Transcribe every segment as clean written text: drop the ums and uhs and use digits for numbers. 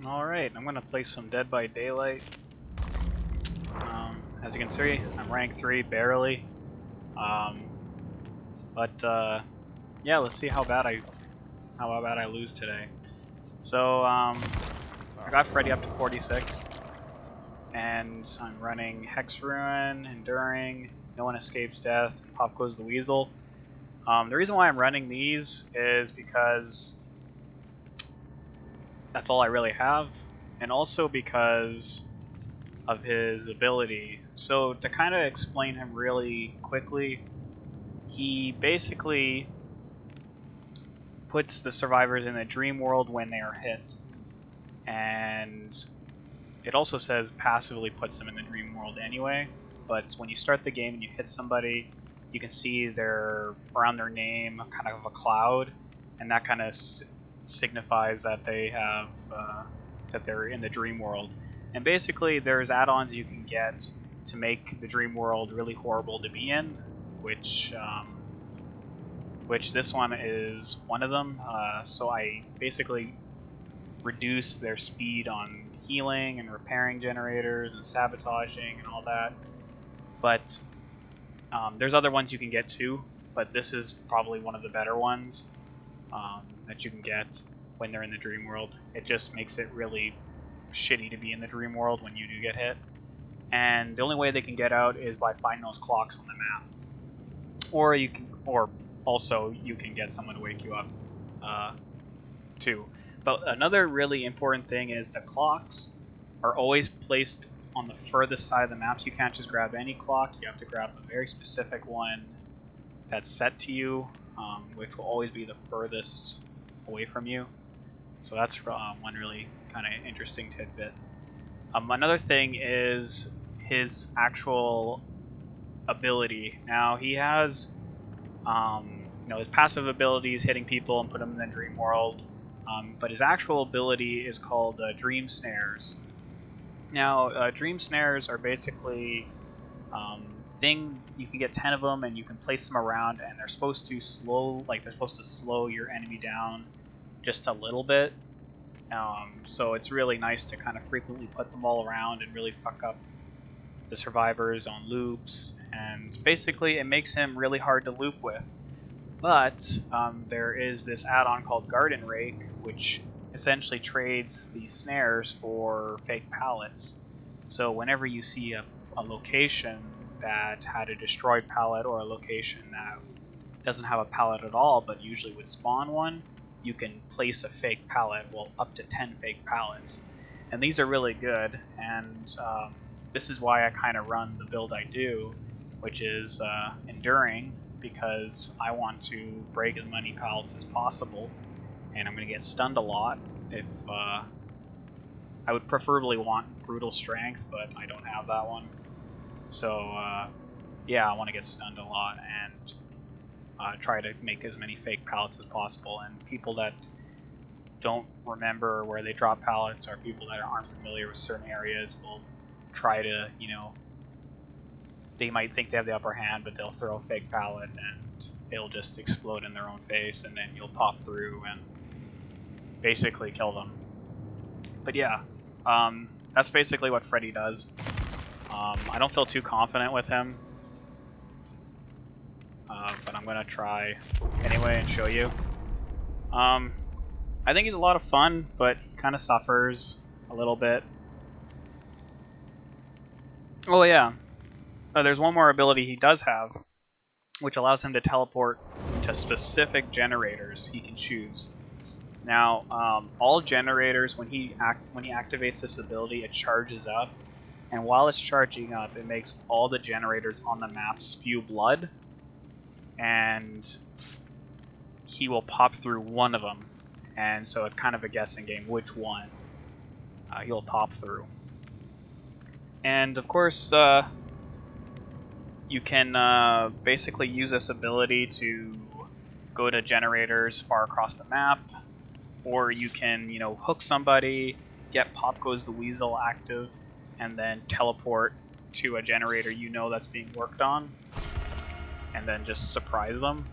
Alright, I'm gonna play some Dead by Daylight. As you can see, I'm rank 3, barely. Um, yeah, let's see how bad I lose today. So, I got Freddy up to 46, and I'm running Hex Ruin, Enduring, No One Escapes Death, and Pop Goes the Weasel. The reason why I'm running these is because that's all I really have, and also because of his ability. So to kind of explain him really quickly, he basically puts the survivors in the dream world when they are hit, and it also says passively puts them in the dream world anyway. But when you start the game and you hit somebody, you can see around their name kind of a cloud, and that kind of signifies that they have that they're in the dream world. And basically, there's add-ons you can get to make the dream world really horrible to be in, which this one is one of them. So I basically reduce their speed on healing and repairing generators and sabotaging and all that. But there's other ones you can get too, but this is probably one of the better ones that you can get when they're in the dream world. It just makes it really shitty to be in the dream world when you do get hit. And the only way they can get out is by finding those clocks on the map. Or also you can get someone to wake you up too. But another really important thing is the clocks are always placed on the furthest side of the map. You can't just grab any clock. You have to grab a very specific one that's set to you, which will always be the furthest away from you. So that's one really kind of interesting tidbit. Another thing is his actual ability. Now he has, his passive ability is hitting people and put them in the dream world, but his actual ability is called Dream Snares. Now, Dream Snares are basically you can get 10 of them and you can place them around, and they're supposed to slow your enemy down just a little bit. So it's really nice to kind of frequently put them all around and really fuck up the survivors on loops, and basically it makes him really hard to loop with. But there is this add-on called Garden Rake, which essentially trades these snares for fake pallets. So whenever you see a location that had a destroyed pallet, or a location that doesn't have a pallet at all but usually would spawn one, you can place a fake pallet, well, up to 10 fake pallets. And these are really good, and this is why I kind of run the build I do, which is Enduring, because I want to break as many pallets as possible, and I'm going to get stunned a lot. If I would preferably want Brutal Strength, but I don't have that one. So yeah, I want to get stunned a lot and try to make as many fake pallets as possible. And people that don't remember where they drop pallets, or people that aren't familiar with certain areas, will try to, they might think they have the upper hand, but they'll throw a fake pallet and it'll just explode in their own face, and then you'll pop through and basically kill them. But yeah, that's basically what Freddy does. I don't feel too confident with him, but I'm gonna try anyway and show you. I think he's a lot of fun, but he kind of suffers a little bit. Oh yeah, there's one more ability he does have, which allows him to teleport to specific generators he can choose. Now, all generators, when he activates this ability, it charges up, and while it's charging up, it makes all the generators on the map spew blood, and he will pop through one of them, and so it's kind of a guessing game which one he'll pop through. And of course, you can basically use this ability to go to generators far across the map, or you can, hook somebody, get Pop Goes the Weasel active, and then teleport to a generator that's being worked on, and then just surprise them.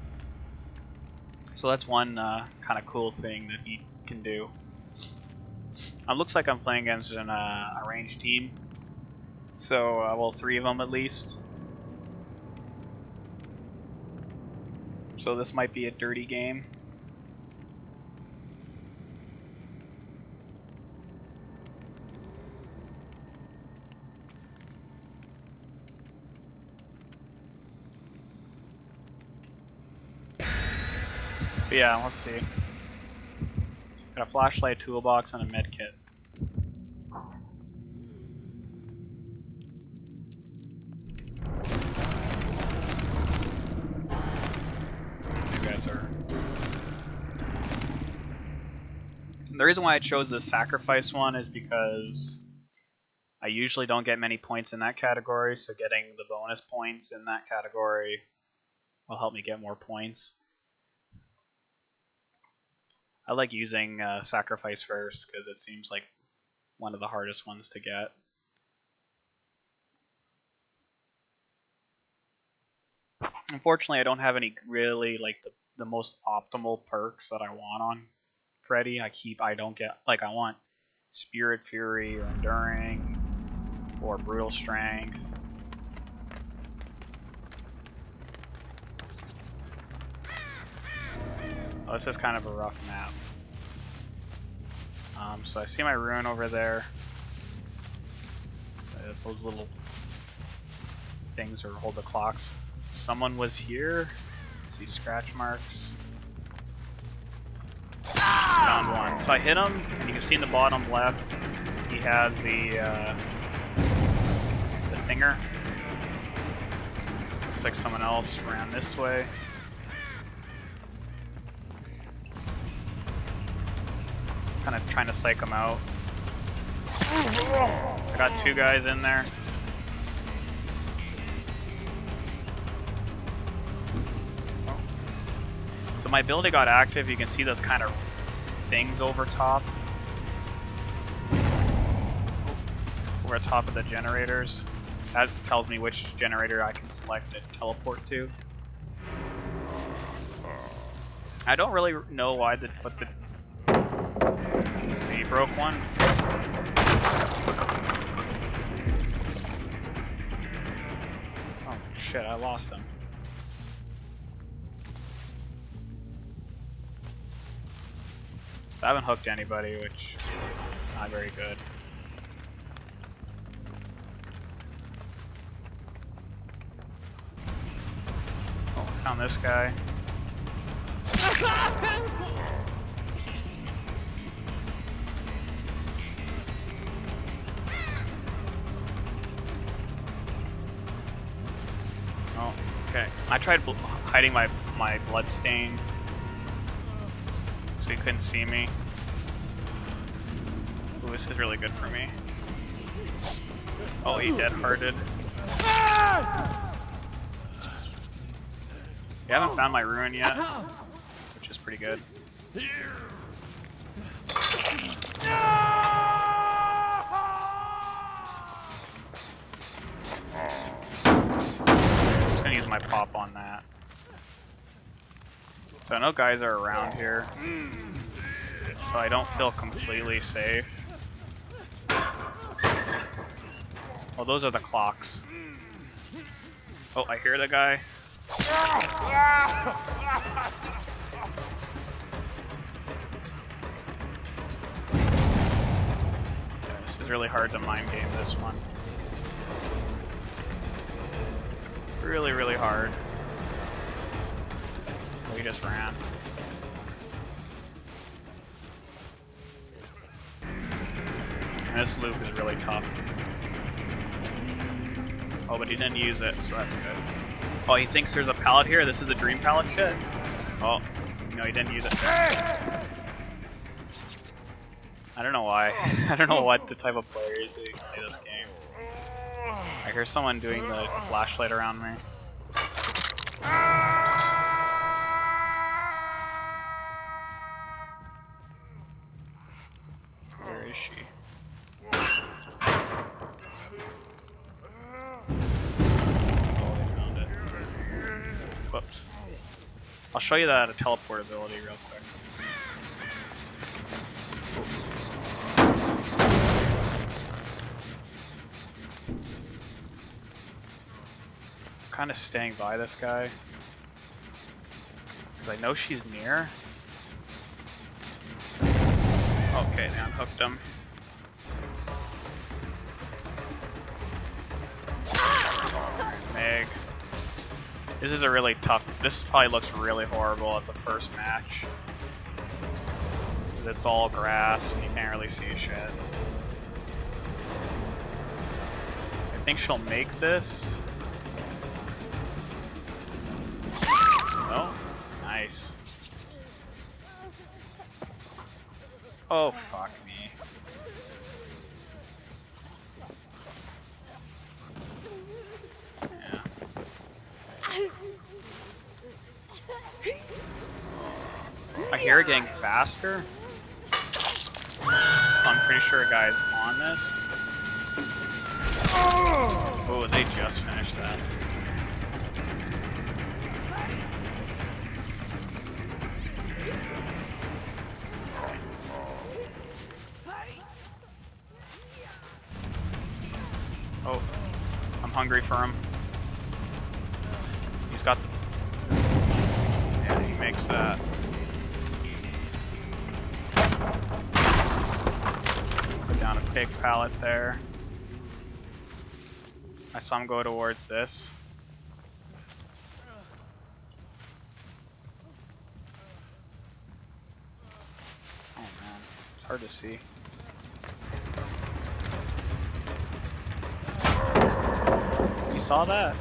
So that's one kind of cool thing that he can do. Looks like I'm playing against a ranged team. So, well, 3 of them at least. So this might be a dirty game. But yeah, let's see. Got a flashlight, toolbox, and a med kit. You guys are. The reason why I chose the sacrifice one is because I usually don't get many points in that category, so getting the bonus points in that category will help me get more points. I like using sacrifice first because it seems like one of the hardest ones to get. Unfortunately, I don't have any really like the most optimal perks that I want on Freddy. I don't get, like, I want Spirit Fury or Enduring or Brutal Strength. Oh, this is kind of a rough map. So I see my rune over there. So those little things are hold the clocks. Someone was here. I see scratch marks. Found one. So I hit him, and you can see in the bottom left, he has the thinger. Looks like someone else ran this way. Kind of trying to psych him out. So I got 2 guys in there. So my ability got active. You can see those kind of things over top. Over top of the generators. That tells me which generator I can select and teleport to. I don't really know why what the. So he broke one. Oh shit! I lost him. So I haven't hooked anybody, which is not very good. Oh, found this guy. Oh, okay. I tried hiding my blood stain so he couldn't see me. Ooh, this is really good for me. Oh, he dead-hearted. You haven't found my rune yet, which is pretty good. I'm just gonna use my pop on that. So I know guys are around here, so I don't feel completely safe. Oh, those are the clocks. Oh, I hear the guy. Yeah, this is really hard to mind game this one. Really, really hard. Oh, he just ran. And this loop is really tough. Oh, but he didn't use it, so that's good. Oh, he thinks there's a pallet here? This is the dream pallet shit? Oh, no, he didn't use it. I don't know why. I don't know what the type of player is who play this game. I hear someone doing the flashlight around me. Where is she? Whoops. I'll show you that teleport ability real quick. kind of staying by this guy. Because I know she's near. Okay, they unhooked him. Meg. This is a really tough... This probably looks really horrible as a first match. Because it's all grass and you can't really see shit. I think she'll make this. Oh, nice. Oh, fuck me. Yeah. I hear it getting faster. So I'm pretty sure a guy's on this. Oh, they just finished that. Oh, I'm hungry for him. He's got the... Yeah, he makes that. Put down a fake pallet there. I saw him go towards this. Oh man, it's hard to see. You saw that?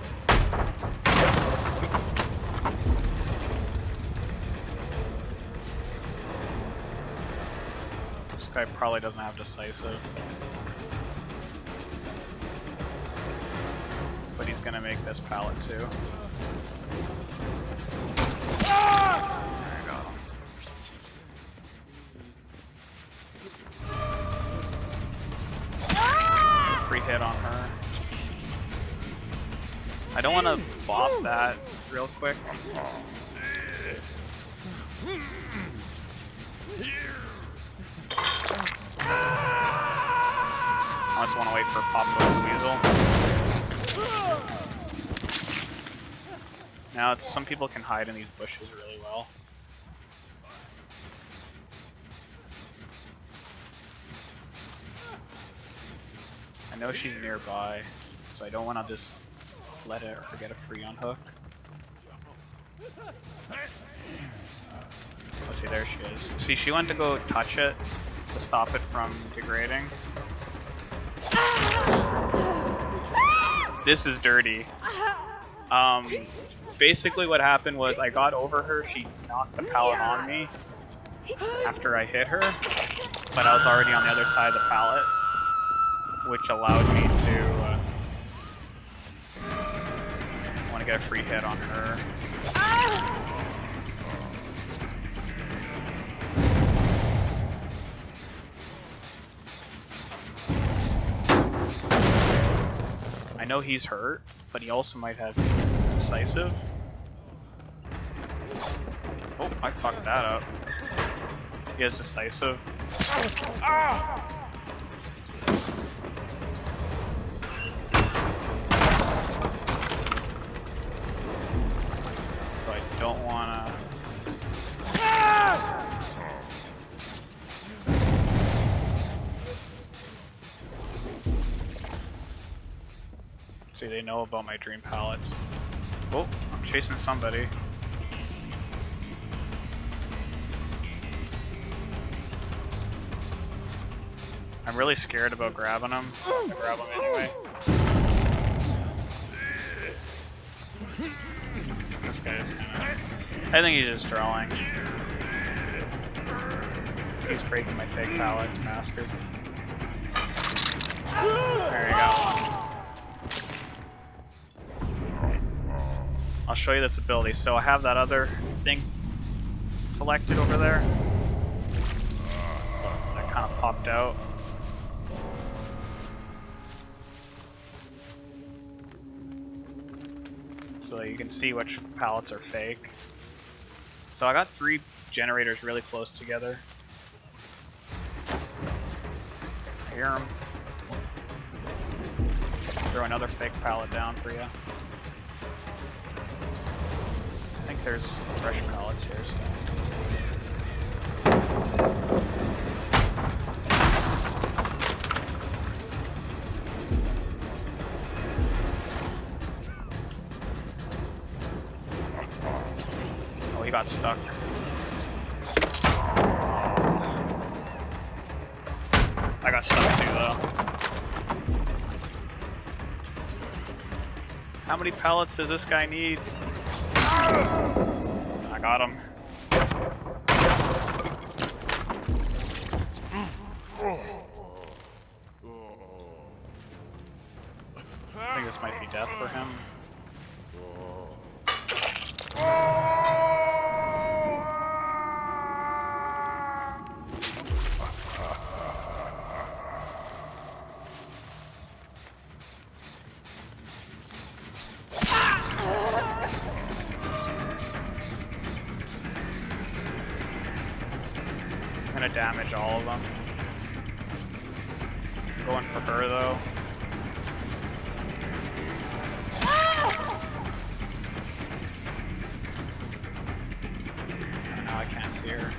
This guy probably doesn't have decisive. But he's gonna make this pallet too. There I got him. Free hit on her. I don't want to bop that real quick. I just want to wait for Pop Goes the Weasel. Now, some people can hide in these bushes really well. I know she's nearby, so I don't want to just let her get a free unhook. Let's see, there she is. See, she went to go touch it to stop it from degrading. This is dirty. Basically what happened was I got over her, she knocked the pallet on me after I hit her, but I was already on the other side of the pallet, which allowed me to want to get a free hit on her. I know he's hurt, but he also might have decisive. Oh, I fucked that up. He has decisive. So I don't wanna... See, they know about my dream pallets. Oh, I'm chasing somebody. I'm really scared about grabbing him. I'm gonna grab him anyway. This guy's kinda... I think he's just drawing. He's breaking my fake pallets, bastard. There you go. I'll show you this ability. So I have that other thing selected over there. That kind of popped out. So you can see which pallets are fake. So I got 3 generators really close together. I hear them. Throw another fake pallet down for you. there's fresh pellets here, so. Oh, he got stuck. I got stuck too, though. How many pellets does this guy need? I got him. I think this might be death for him. I'm gonna damage all of them. I'm going for her though. Oh, no, I can't see her.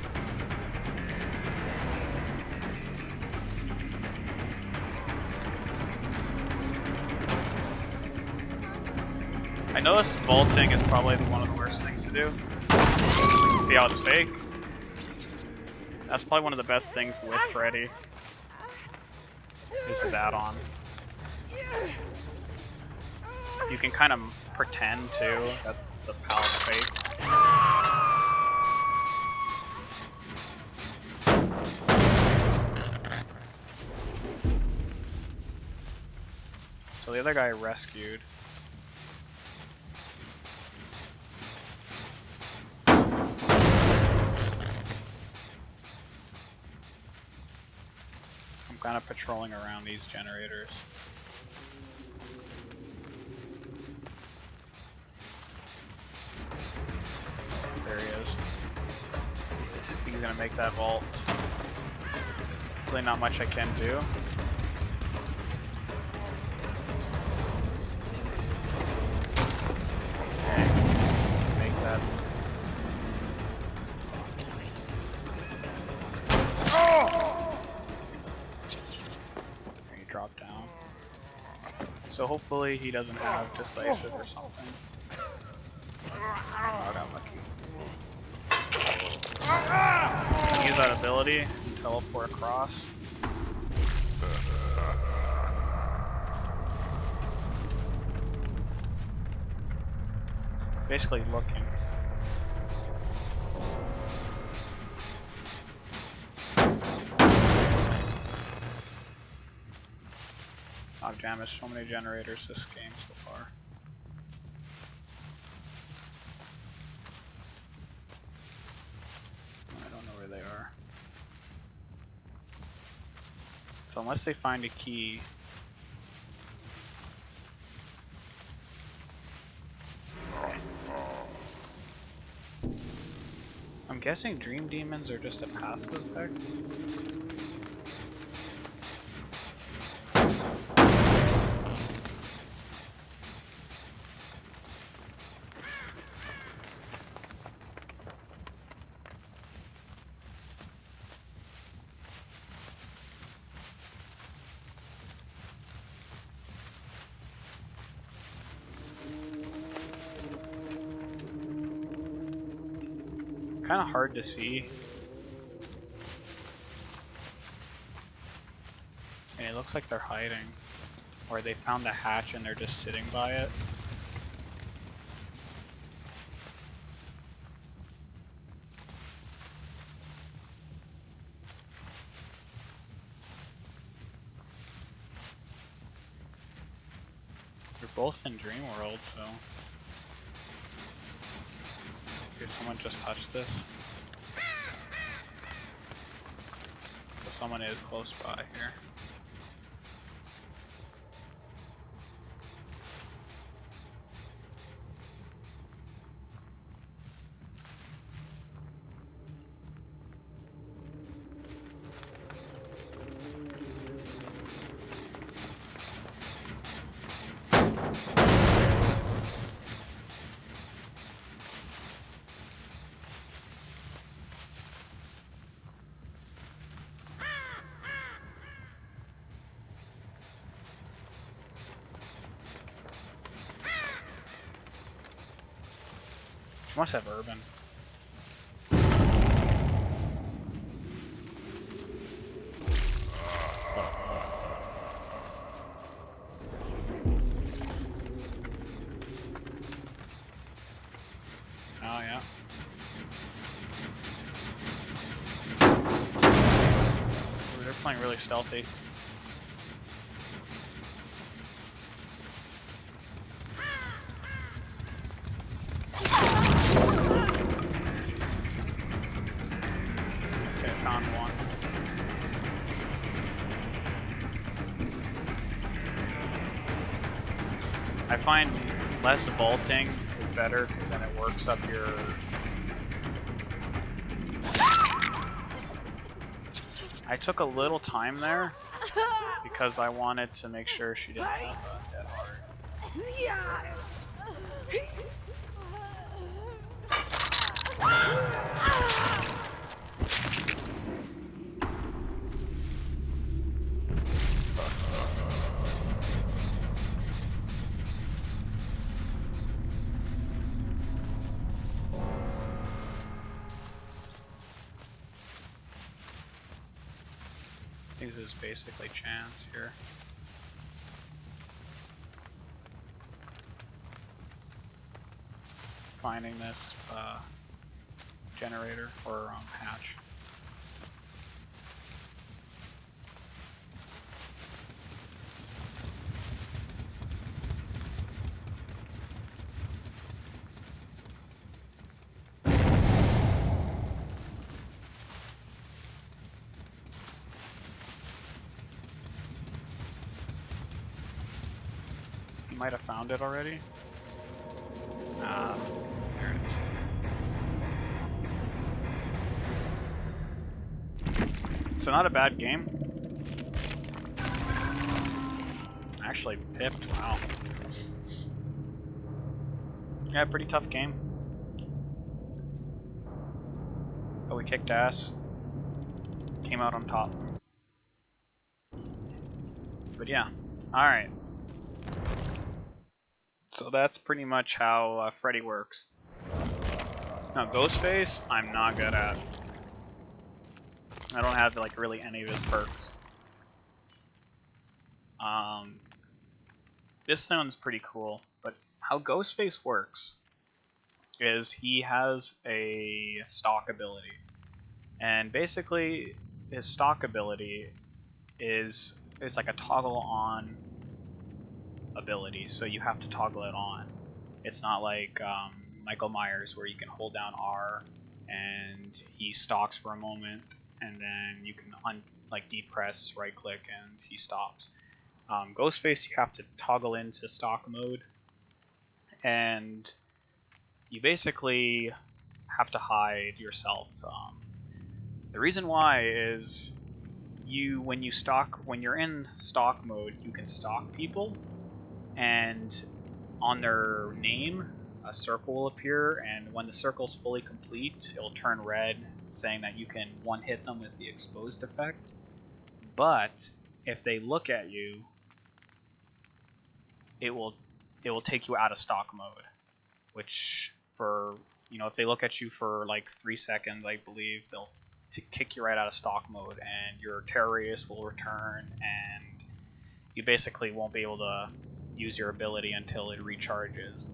I noticed vaulting is probably one of the worst things to do. See how it's fake? That's probably one of the best things with Freddy. Is his add-on. You can kind of pretend too that the pallet's fake. So the other guy rescued. Kind of patrolling around these generators. There he is. I think he's gonna make that vault. Really not much I can do. Okay. Make that. Drop down. So hopefully he doesn't have decisive or something. Oh, I got lucky. Use that ability and teleport across. Basically looking. I've damaged so many generators this game so far. I don't know where they are. So unless they find a key... I'm guessing Dream Demons are just a passive effect? Kind of hard to see. And it looks like they're hiding. Or they found the hatch and they're just sitting by it. They're both in Dream World, so... Did someone just touch this? So someone is close by here. must have urban. Oh yeah. Ooh, they're playing really stealthy. Okay, found one. I find less vaulting is better because then it works up your... I took a little time there because I wanted to make sure she didn't have a dead heart. I think this is basically chance here. Finding this generator or hatch. You might have found it already. There it is. So not a bad game. Actually pipped, wow. Yeah, pretty tough game. But we kicked ass. Came out on top. But yeah, alright. So that's pretty much how Freddy works. Now Ghostface, I'm not good at. I don't have like really any of his perks. This sounds pretty cool, but how Ghostface works is he has a stock ability. And basically his stock ability is it's like a toggle on ability, so you have to toggle it on. It's not like Michael Myers where you can hold down R and he stalks for a moment and then you can depress right click and he stops. Ghostface you have to toggle into stock mode and you basically have to hide yourself. The reason why is when you're in stock mode you can stalk people, and on their name a circle will appear, and when the circle's fully complete it'll turn red saying that you can one hit them with the exposed effect. But if they look at you, it will take you out of stock mode, which for if they look at you for like 3 seconds, I believe they'll kick you right out of stock mode and your terrorist will return and you basically won't be able to use your ability until it recharges.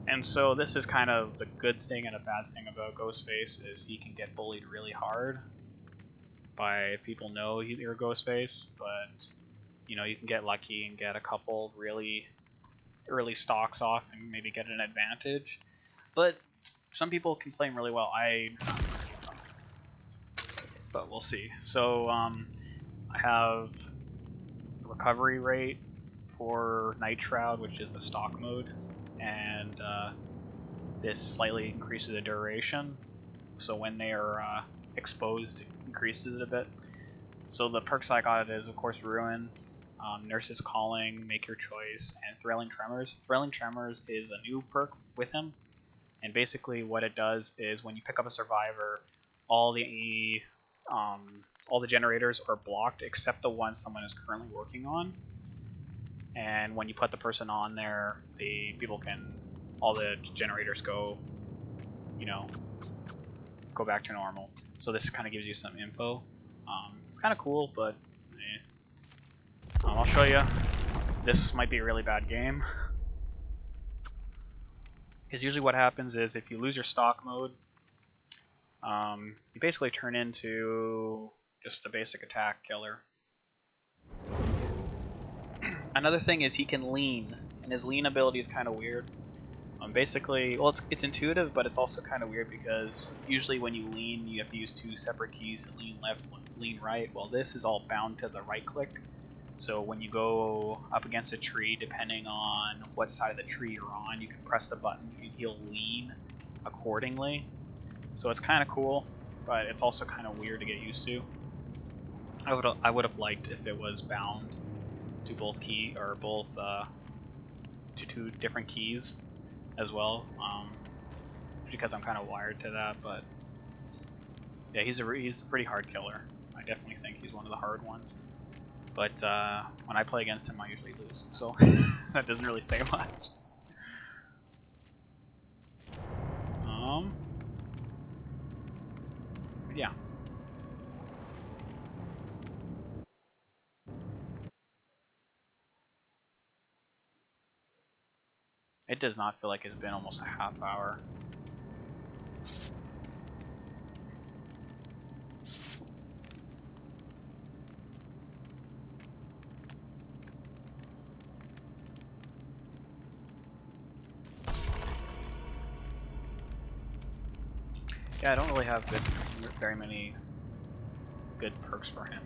And so this is kind of the good thing and a bad thing about Ghostface is he can get bullied really hard by people know you're Ghostface, but you can get lucky and get a couple really early stocks off and maybe get an advantage. But some people can play him really well. But we'll see. So I have a recovery rate for Night Shroud, which is the stock mode, and this slightly increases the duration. So when they are exposed, it increases it a bit. So the perks I got is, of course, Ruin, Nurse's Calling, Make Your Choice, and Thrilling Tremors. Thrilling Tremors is a new perk with him, and basically what it does is when you pick up a survivor, all the generators are blocked except the ones someone is currently working on. And when you put the person on there, all the generators go you know, go back to normal. So this kind of gives you some info. It's kind of cool, but I'll show you. This might be a really bad game. Because usually what happens is if you lose your stock mode, you basically turn into just a basic attack killer. Another thing is he can lean, and his lean ability is kind of weird. Basically, well, it's intuitive, but it's also kind of weird because usually when you lean, you have to use 2 separate keys to lean left, lean right. Well, this is all bound to the right click. So when you go up against a tree, depending on what side of the tree you're on, you can press the button and he'll lean accordingly. So it's kind of cool, but it's also kind of weird to get used to. I would have liked if it was bound to both to 2 different keys as well, because I'm kind of wired to that. But yeah, he's a pretty hard killer. I definitely think he's one of the hard ones. But when I play against him, I usually lose, so that doesn't really say much. Yeah. It does not feel like it's been almost a half hour. Yeah, I don't really have very many good perks for him.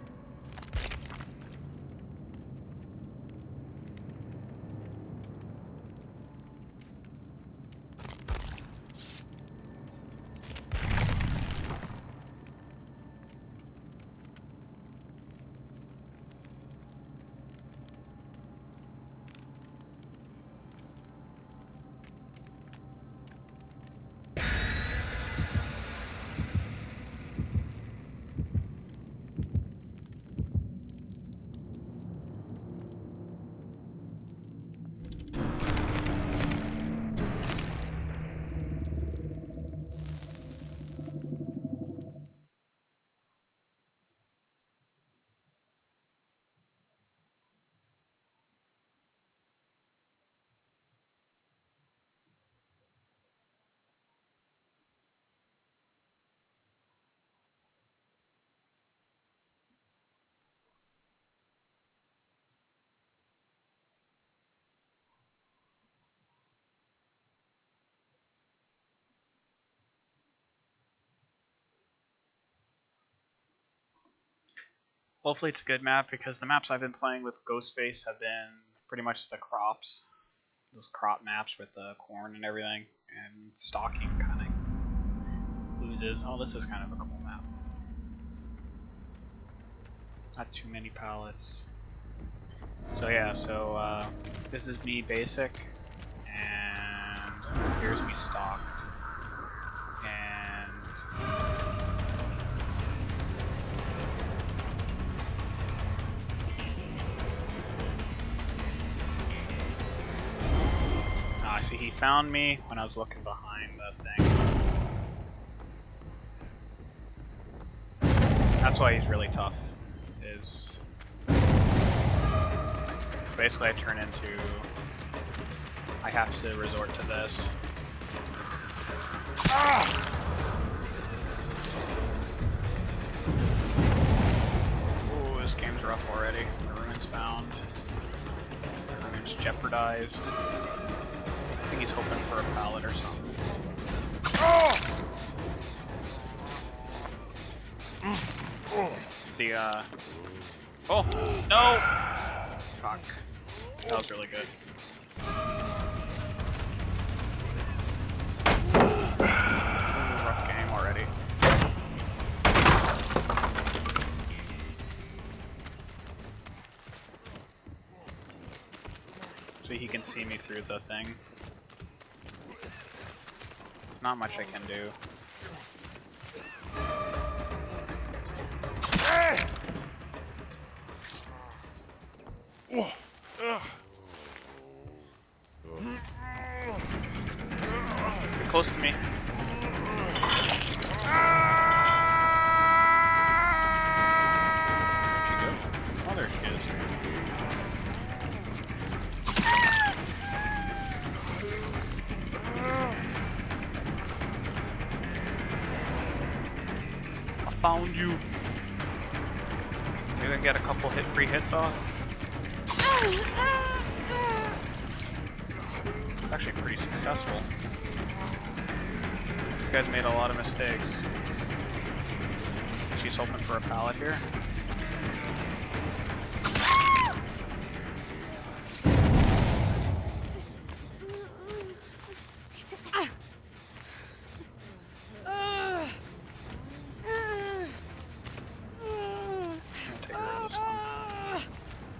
Hopefully it's a good map, because the maps I've been playing with Ghostface have been pretty much the crops. Those crop maps with the corn and everything, and stalking kind of loses. Oh, this is kind of a cool map. Not too many pallets. So yeah, this is me basic, and here's me stocked. And see, he found me when I was looking behind the thing. That's why he's really tough. So basically I turn into... I have to resort to this. Ooh, this game's rough already. The ruin's found. The ruin's jeopardized. I think he's hoping for a pallet or something. See, oh, no! Fuck. That was really good. Ooh, rough game already. So he can see me through the thing. There's not much I can do. Get close to me. found you. Maybe I can get a couple free hits off. It's actually pretty successful. These guys made a lot of mistakes. She's hoping for a pallet here.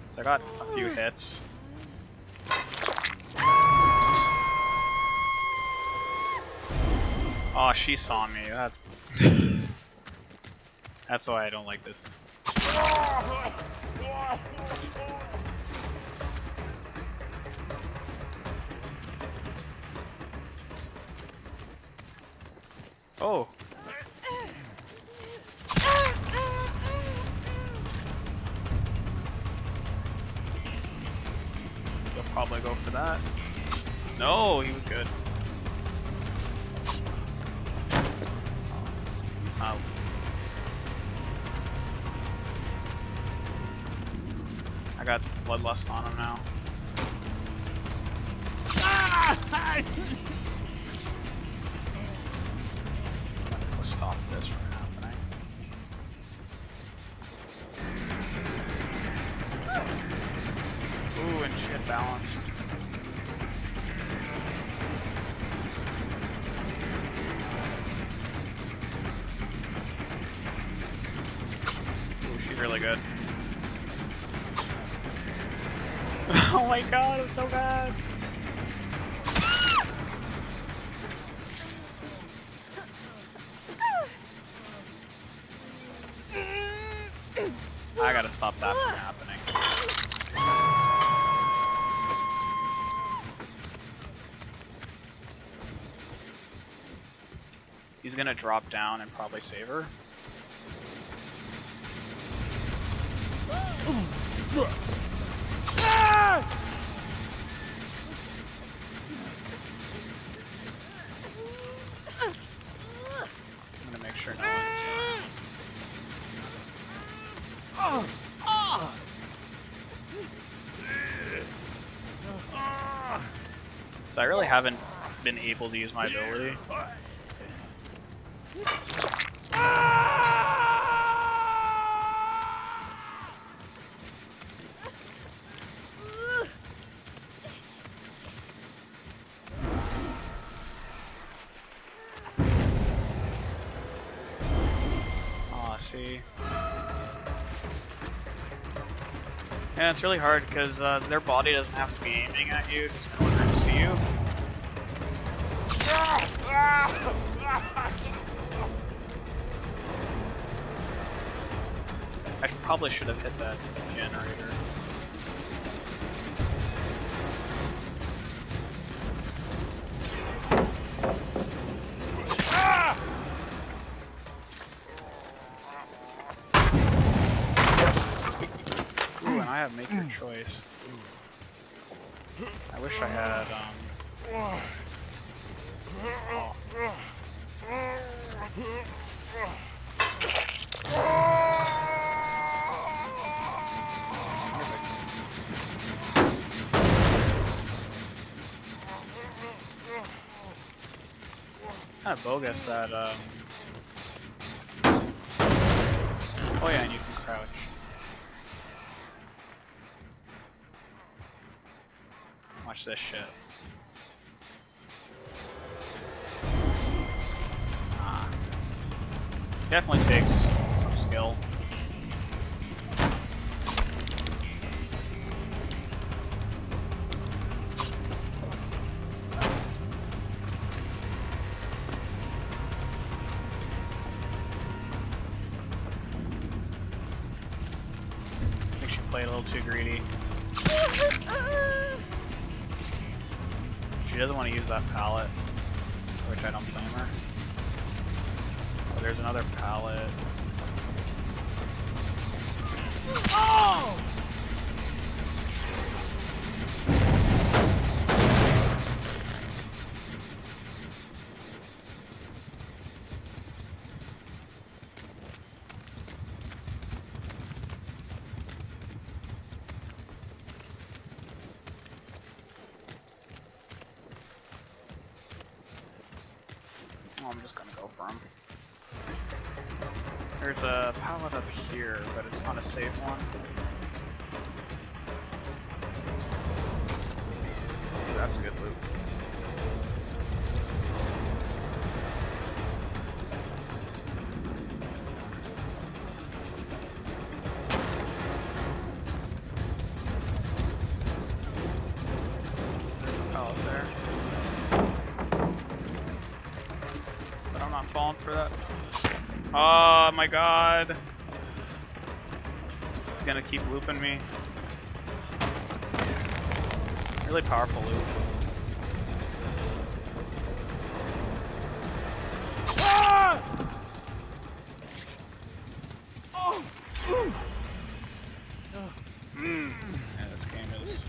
So I got a few hits. Oh, she saw me. That's why I don't like this. Oh. He'll probably go for that. No, he was good. He's not. I got bloodlust on him now. Let's stop this from happening. Ooh, and she had balanced. Ooh, she's really good. Oh my god, it's so bad. I gotta stop that from happening. He's gonna drop down and probably save her. I'm gonna make sure no one's... So I really haven't been able to use my ability. Oh, see. Yeah, it's really hard because their body doesn't have to be aiming at you just in order to see you. I probably should have hit that generator. Ooh, and I have make your choice. I wish I had oh. Kind of bogus that oh yeah, and you can crouch. Watch this shit. Definitely takes some skill. I think she played a little too greedy. She doesn't want to use that pallet, which I don't blame her. Oh, there's another pallet. Oh! I'm just gonna go for him. There's a pallet up here, but it's not a safe one. Ooh, that's a good loot. Falling for that. Oh my god. It's gonna keep looping me. Really powerful loop. Ah! Oh! Yeah, this game is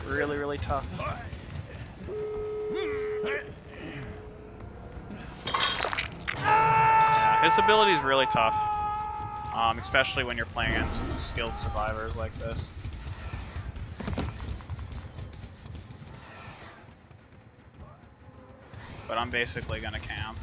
really, really tough. His ability is really tough, especially when you're playing against skilled survivors like this. But I'm basically gonna camp.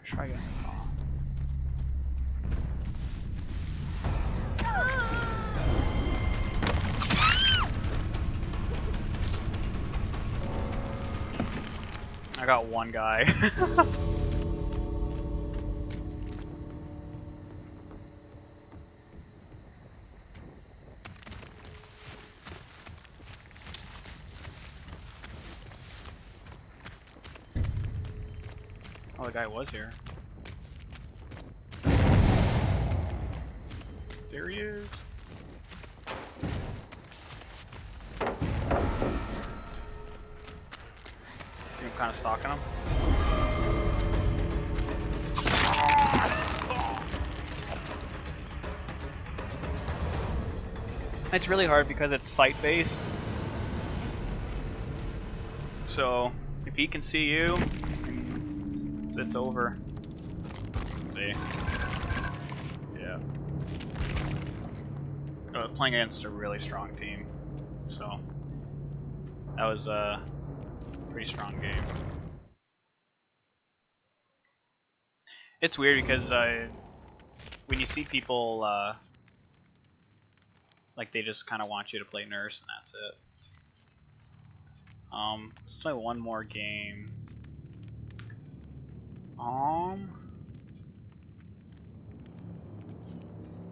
Try getting this off. I got one guy. Oh, the guy was here. There he is. See him kind of stalking him. It's really hard because it's sight-based. So if he can see you, it's over. See? Yeah. Playing against a really strong team, so that was a pretty strong game. It's weird because when you see people like they just kind of want you to play nurse and that's it. Let's play one more game. I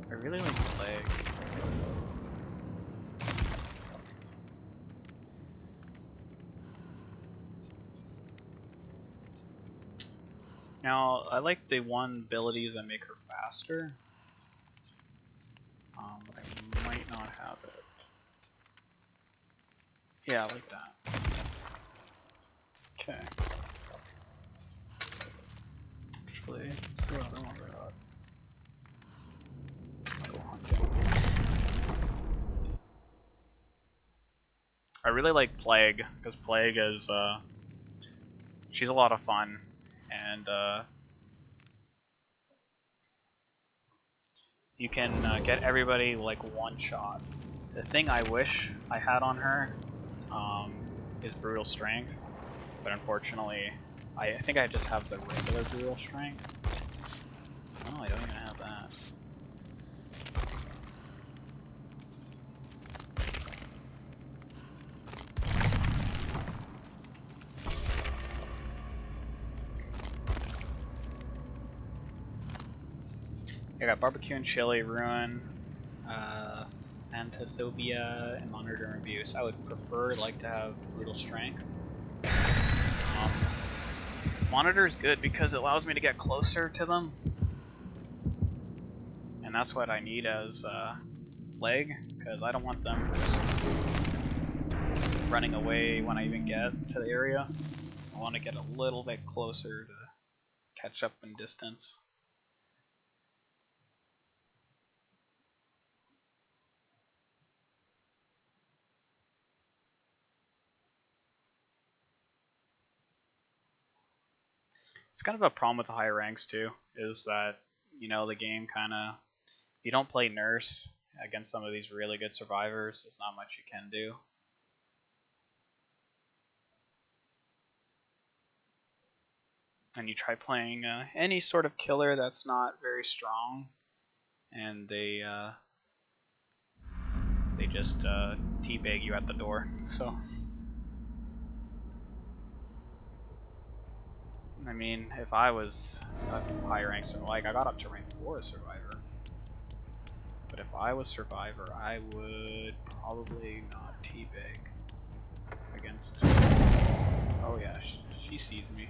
really like Plague. Now, I like the one abilities that make her faster. But I might not have it. Yeah, I like that. Okay. Actually, let's see what other ones I got. I'll go hunting. I really like Plague, because Plague is, she's a lot of fun, and, you can get everybody like one shot. The thing I wish I had on her is Brutal Strength, but unfortunately, I think I just have the regular Brutal Strength. Oh, I don't even have that. I got barbecue and chili, ruin, Anthophobia and Monitor and Abuse. I would prefer like to have Brutal Strength. Monitor is good because it allows me to get closer to them, and that's what I need as leg, because I don't want them just running away when I even get to the area. I want to get a little bit closer to catch up in distance. It's kind of a problem with the higher ranks too, is that, you know, the game kind of, if you don't play nurse against some of these really good survivors, there's not much you can do. And you try playing any sort of killer that's not very strong, and they just teabag you at the door. So, I mean, if I was a higher rank survivor, like I got up to rank 4 as survivor, but if I was survivor, I would probably not teabag against. Oh yeah, she sees me.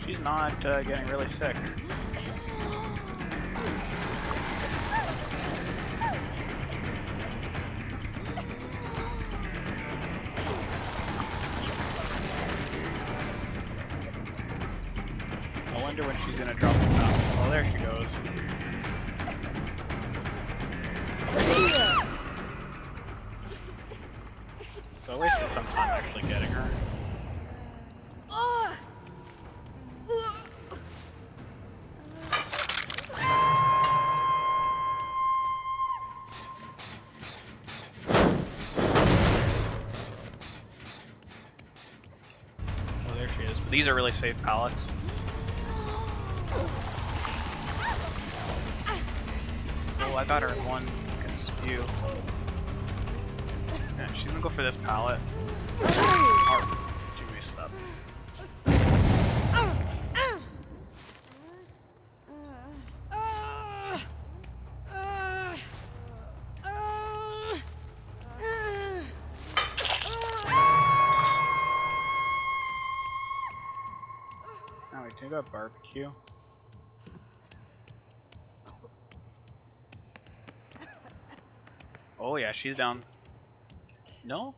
She's not getting really sick. I wonder when she's gonna drop the top. Oh, there she goes. So I wasted some time actually getting her. Oh, there she is. But these are really safe pallets. Oh, I got her in one spew. Yeah, she's gonna go for this pallet. Oh, she messed up. Now we do got barbecue. Oh yeah, she's down. No?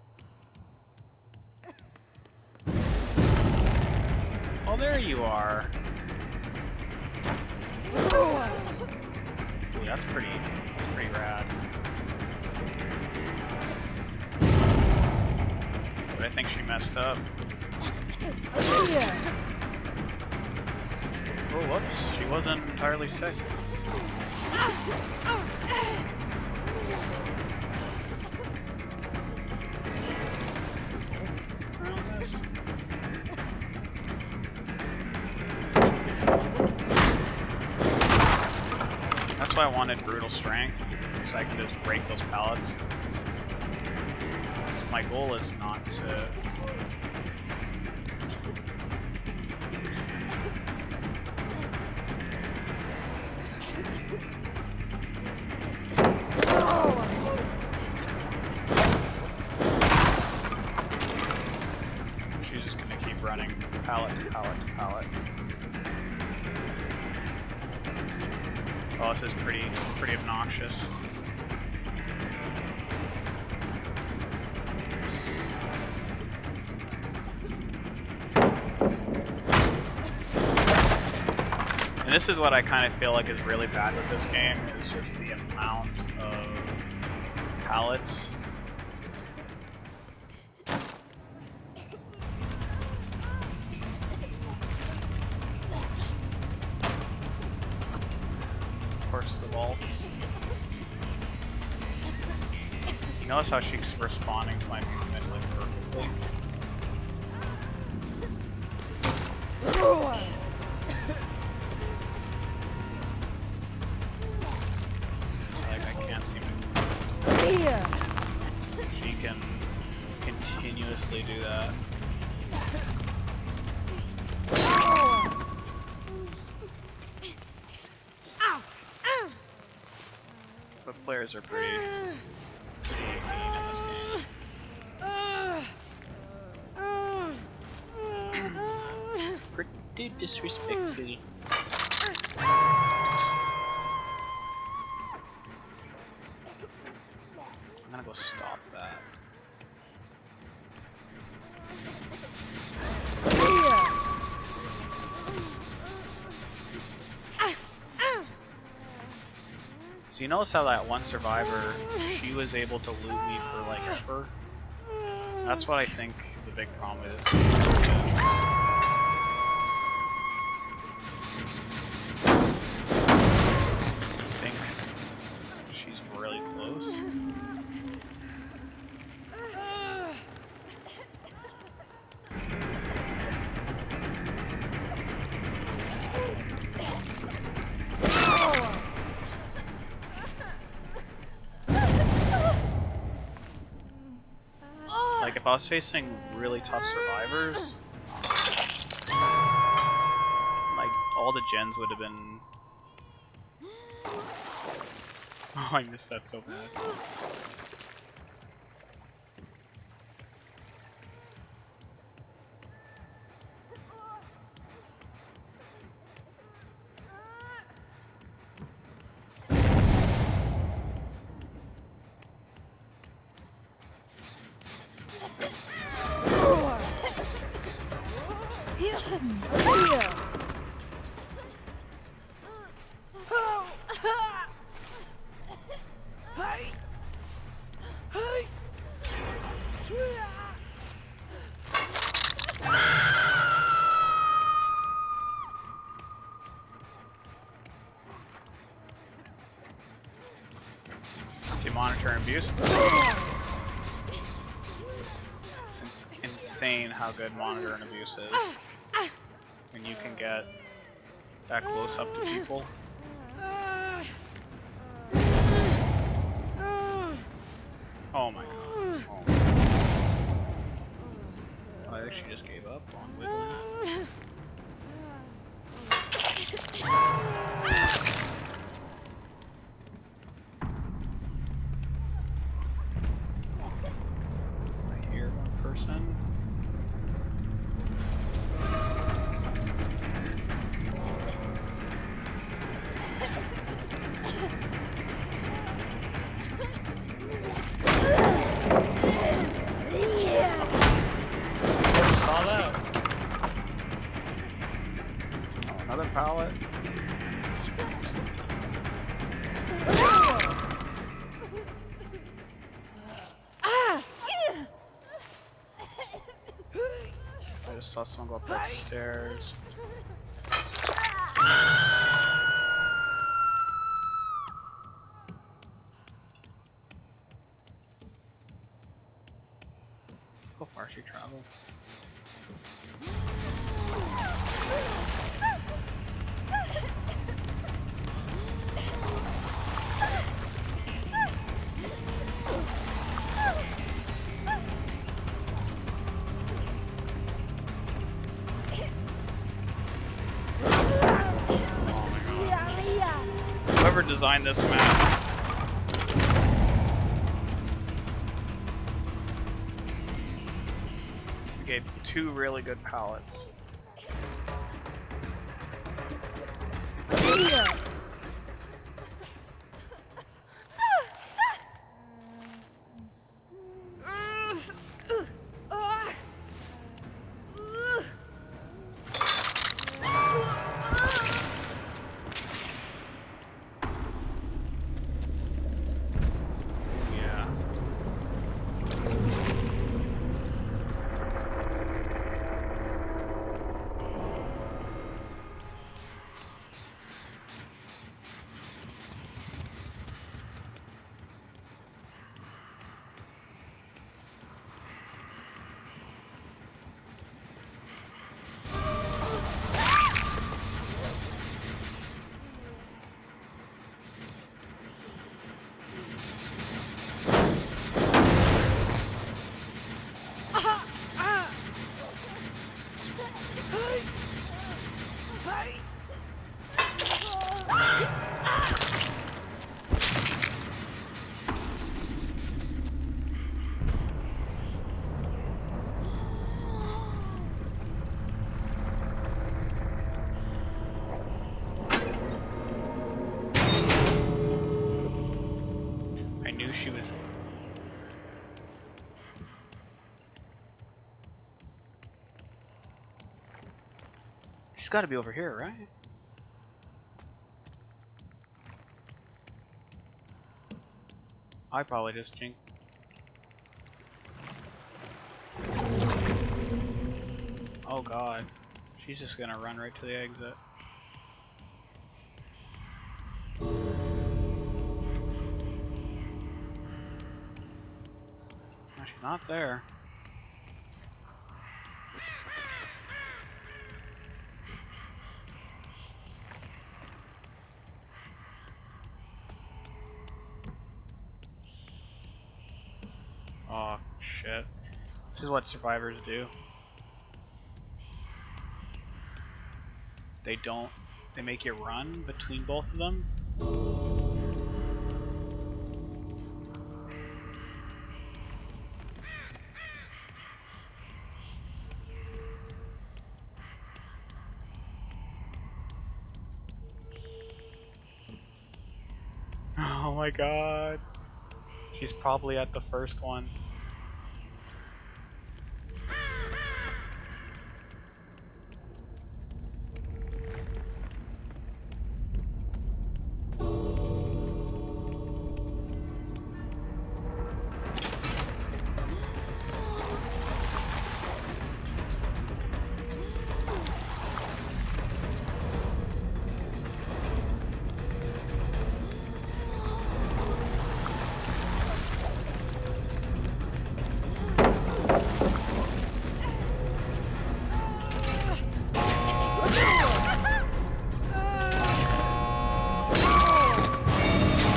Oh, there you are. Ooh, that's pretty rad. But I think she messed up. Oh, whoops, she wasn't entirely sick. That's why I wanted Brutal Strength, so I can just break those pallets. So my goal is not to... She's just gonna keep running pallet to pallet to pallet. Oh, this is pretty obnoxious. And this is what I kind of feel like is really bad with this game, is just the amount of pallets. Of course, the vaults. Notice how she's responding to my movement like perfectly. It's like I can't seem to. She can continuously do that. But players are pretty mean in this game. Pretty disrespectful. I'm gonna go stop that. So you notice how that one survivor, she was able to loot me for like ever? That's what I think is a big problem with this game. I think she's really close. Like if I was facing really tough survivors, like all the gens would have been. Oh, I missed that so bad. See, monitor and abuse. It's insane how good monitor and abuse is. When you can get that close up to people. Oh my god. Oh my god. I actually just gave up on wiggling. I hear one person. Saw that. Oh, another pallet. I just saw someone go up the stairs. How far she traveled? Whoever designed this map. Gave 2 really good pallets. got to be over here, right? I probably just jinked. Oh god. She's just gonna run right to the exit. No, she's not there. Oh shit. This is what survivors do. They make you run between both of them. Oh my god. She's probably at the first one.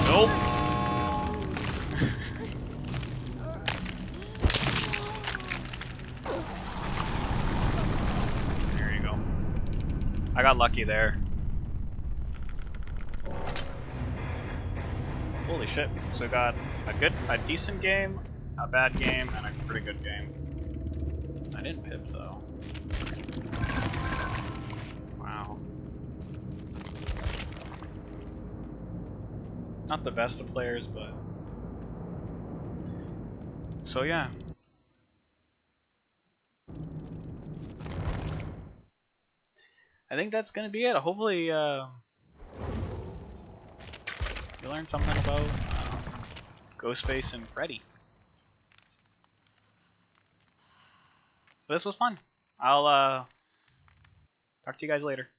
Nope. There you go. I got lucky there. Holy shit. So we got a decent game, a bad game, and a pretty good game. I didn't pip though. Wow. Not the best of players, but... So yeah. I think that's gonna be it. Hopefully, you learned something about Ghostface and Freddy. But this was fun. I'll talk to you guys later.